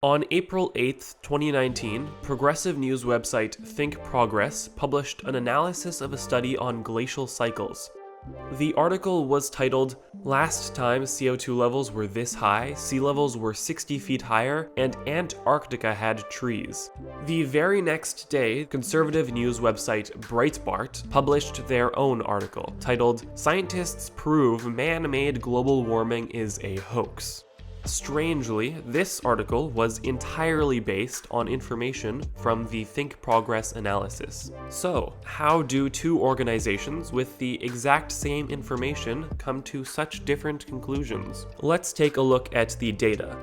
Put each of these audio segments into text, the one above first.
On April 8, 2019, progressive news website Think Progress published an analysis of a study on glacial cycles. The article was titled, "Last time CO2 levels were this high, sea levels were 60 feet higher, and Antarctica had trees." The very next day, conservative news website Breitbart published their own article, titled, "Scientists Prove Man-Made Global Warming is a Hoax." Strangely, this article was entirely based on information from the Think Progress analysis. So, how do two organizations with the exact same information come to such different conclusions? Let's take a look at the data.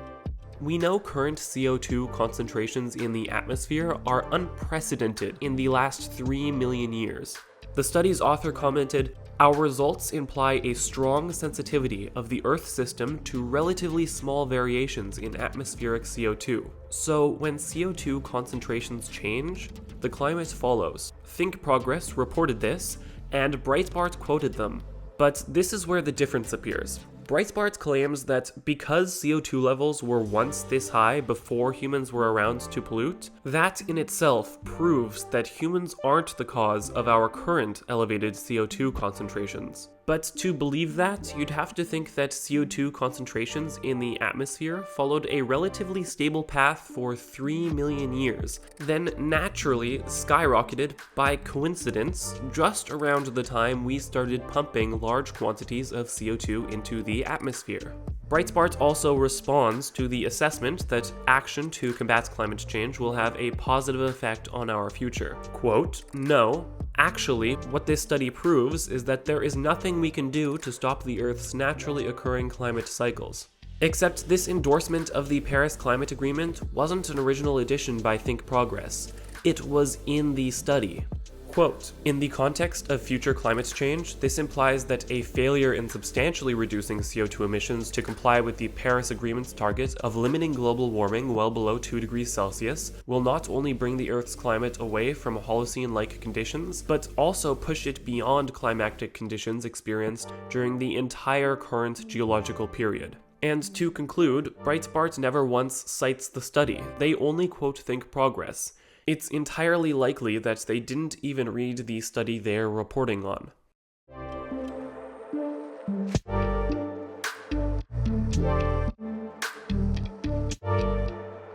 We know current CO2 concentrations in the atmosphere are unprecedented in the last 3 million years. The study's author commented, "Our results imply a strong sensitivity of the Earth system to relatively small variations in atmospheric CO2. So when CO2 concentrations change, the climate follows." Think Progress reported this, and Breitbart quoted them. But this is where the difference appears. Breitbart claims that because CO2 levels were once this high before humans were around to pollute, that in itself proves that humans aren't the cause of our current elevated CO2 concentrations. But to believe that, you'd have to think that CO2 concentrations in the atmosphere followed a relatively stable path for 3 million years, then naturally skyrocketed by coincidence just around the time we started pumping large quantities of CO2 into the atmosphere. Breitbart also responds to the assessment that action to combat climate change will have a positive effect on our future. Quote, "No, actually, what this study proves is that there is nothing we can do to stop the Earth's naturally occurring climate cycles." Except this endorsement of the Paris Climate Agreement wasn't an original addition by Think Progress. It was in the study. Quote, "In the context of future climate change, this implies that a failure in substantially reducing CO2 emissions to comply with the Paris Agreement's target of limiting global warming well below 2 degrees Celsius will not only bring the Earth's climate away from Holocene-like conditions, but also push it beyond climactic conditions experienced during the entire current geological period." And to conclude, Breitbart never once cites the study. They only quote Think Progress. It's entirely likely that they didn't even read the study they're reporting on.